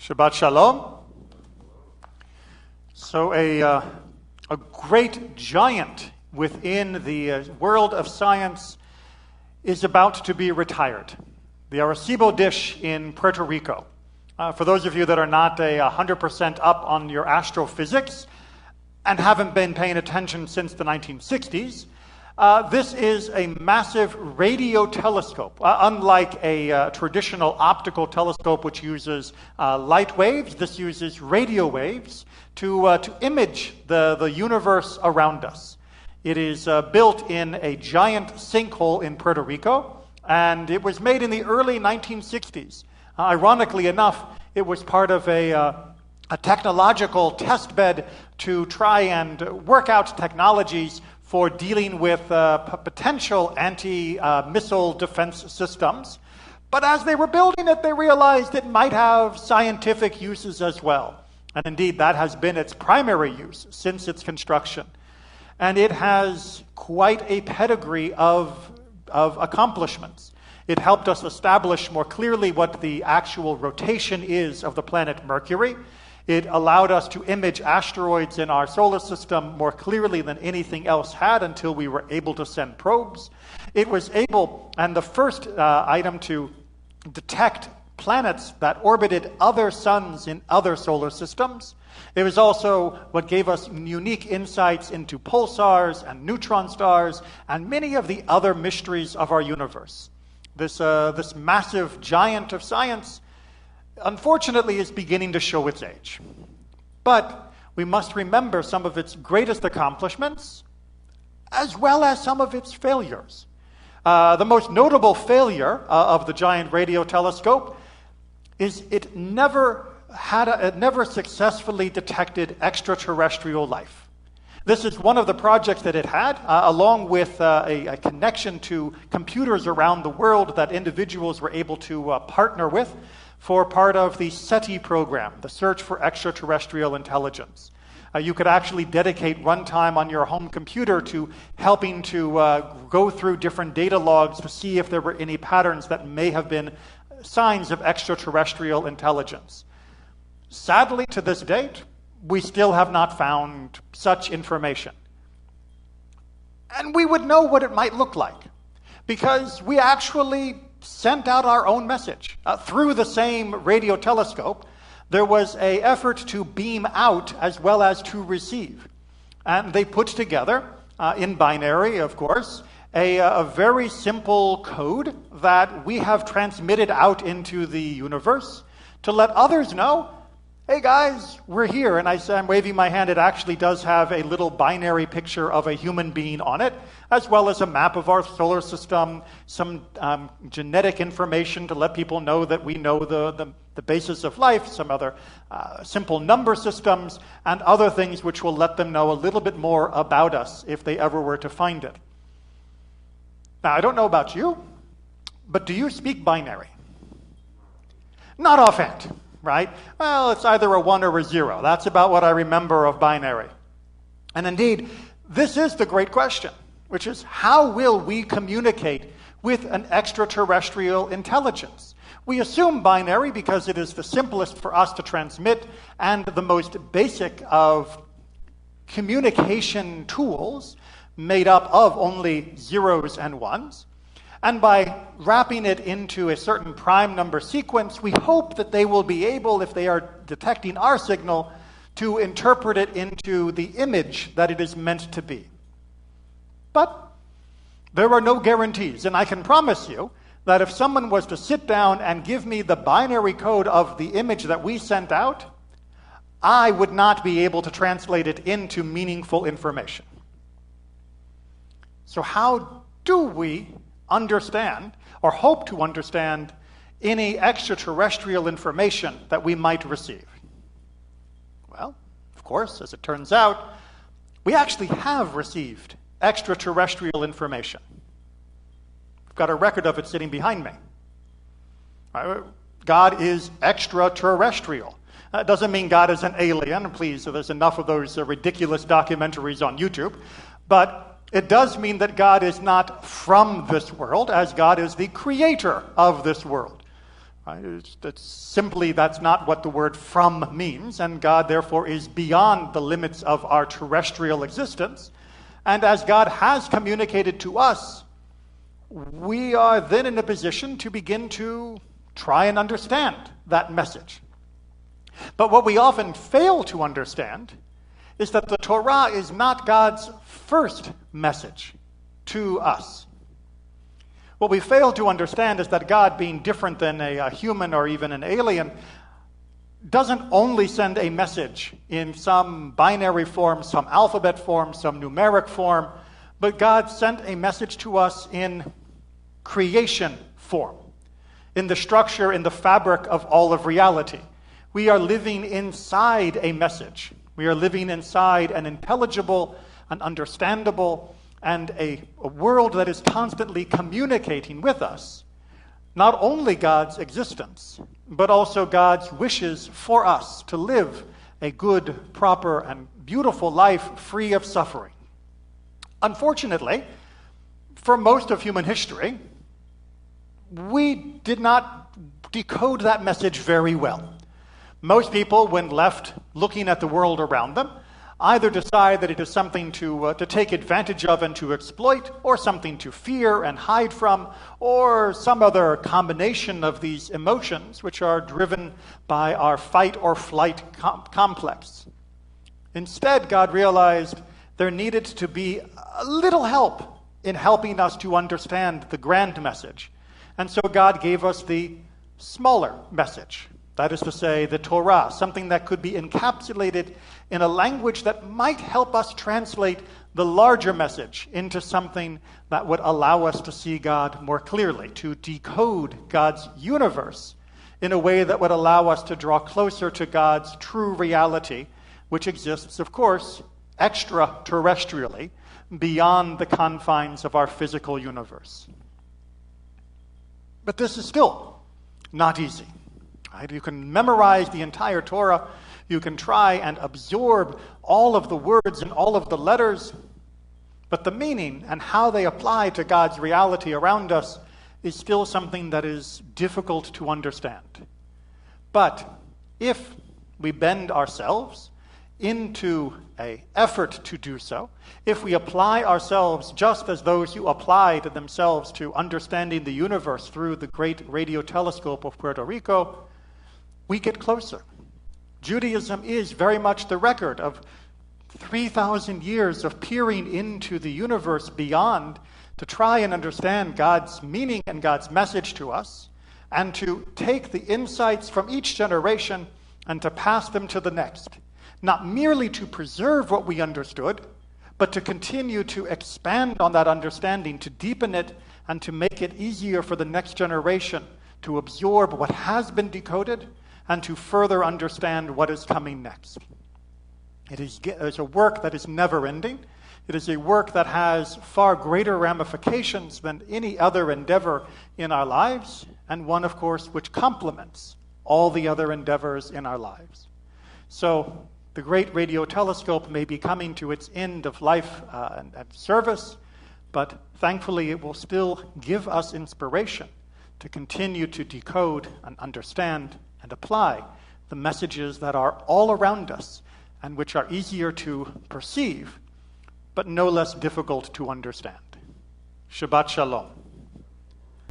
Shabbat Shalom. So a great giant within the world of science is about to be retired. The Arecibo Dish in Puerto Rico. For those of you that are not 100% up on your astrophysics and haven't been paying attention since the 1960s, this is a massive radio telescope. Unlike a traditional optical telescope which uses light waves, this uses radio waves to image the universe around us. It is built in a giant sinkhole in Puerto Rico, and it was made in the early 1960s. Ironically enough, it was part of a technological test bed to try and work out technologies for dealing with potential anti-missile defense systems. But as they were building it, they realized it might have scientific uses as well. And indeed, that has been its primary use since its construction. And it has quite a pedigree of accomplishments. It helped us establish more clearly what the actual rotation is of the planet Mercury. It allowed us to image asteroids in our solar system more clearly than anything else had until we were able to send probes. It was able, and the first item to detect planets that orbited other suns in other solar systems. It was also what gave us unique insights into pulsars and neutron stars and many of the other mysteries of our universe. This massive giant of science, unfortunately, is beginning to show its age. But we must remember some of its greatest accomplishments, as well as some of its failures. The most notable failure of the giant radio telescope is it never successfully detected extraterrestrial life. This is one of the projects that it had, along with a connection to computers around the world that individuals were able to partner with for part of the SETI program, the Search for Extraterrestrial Intelligence. You could actually dedicate runtime on your home computer to helping to go through different data logs to see if there were any patterns that may have been signs of extraterrestrial intelligence. Sadly, to this date, we still have not found such information. And we would know what it might look like, because we actually sent out our own message. Through the same radio telescope, there was an effort to beam out as well as to receive. And they put together, in binary, of course, a very simple code that we have transmitted out into the universe to let others know, hey guys, we're here. And I'm waving my hand. It actually does have a little binary picture of a human being on it, as well as a map of our solar system, some genetic information to let people know that we know the basis of life, some other simple number systems, and other things which will let them know a little bit more about us if they ever were to find it. Now, I don't know about you, but do you speak binary? Not offhand. Right? Well, it's either a 1 or a 0. That's about what I remember of binary. And indeed, this is the great question, which is how will we communicate with an extraterrestrial intelligence? We assume binary because it is the simplest for us to transmit and the most basic of communication tools made up of only zeros and ones. And by wrapping it into a certain prime number sequence, we hope that they will be able, if they are detecting our signal, to interpret it into the image that it is meant to be. But there are no guarantees, and I can promise you that if someone was to sit down and give me the binary code of the image that we sent out, I would not be able to translate it into meaningful information. So how do we understand, or hope to understand, any extraterrestrial information that we might receive? Well, of course, as it turns out, we actually have received extraterrestrial information. I've got a record of it sitting behind me. God is extraterrestrial. That doesn't mean God is an alien. Please, there's enough of those ridiculous documentaries on YouTube. But it does mean that God is not from this world, as God is the creator of this world. Right? That's not what the word from means, and God therefore is beyond the limits of our terrestrial existence. And as God has communicated to us, we are then in a position to begin to try and understand that message. But what we often fail to understand is that the Torah is not God's first message to us. What we fail to understand is that God, being different than a human or even an alien, doesn't only send a message in some binary form, some alphabet form, some numeric form, but God sent a message to us in creation form, in the structure, in the fabric of all of reality. We are living inside a message. We are living inside an intelligible, an understandable, and a world that is constantly communicating with us not only God's existence, but also God's wishes for us to live a good, proper, and beautiful life free of suffering. Unfortunately, for most of human history, we did not decode that message very well. Most people, when left looking at the world around them, either decide that it is something to take advantage of and to exploit, or something to fear and hide from, or some other combination of these emotions which are driven by our fight or flight complex. Instead, God realized there needed to be a little help in helping us to understand the grand message. And so God gave us the smaller message. That is to say, the Torah, something that could be encapsulated in a language that might help us translate the larger message into something that would allow us to see God more clearly, to decode God's universe in a way that would allow us to draw closer to God's true reality, which exists, of course, extraterrestrially, beyond the confines of our physical universe. But this is still not easy. Right? You can memorize the entire Torah. You can try and absorb all of the words and all of the letters. But the meaning and how they apply to God's reality around us is still something that is difficult to understand. But if we bend ourselves into an effort to do so, if we apply ourselves just as those who applied themselves to understanding the universe through the great radio telescope of Puerto Rico, we get closer. Judaism is very much the record of 3,000 years of peering into the universe beyond to try and understand God's meaning and God's message to us, and to take the insights from each generation and to pass them to the next. Not merely to preserve what we understood, but to continue to expand on that understanding, to deepen it, and to make it easier for the next generation to absorb what has been decoded and to further understand what is coming next. It is a work that is never-ending. It is a work that has far greater ramifications than any other endeavor in our lives, and one, of course, which complements all the other endeavors in our lives. So, the great radio telescope may be coming to its end of life and service, but thankfully it will still give us inspiration to continue to decode and understand and apply the messages that are all around us and which are easier to perceive, but no less difficult to understand. Shabbat Shalom.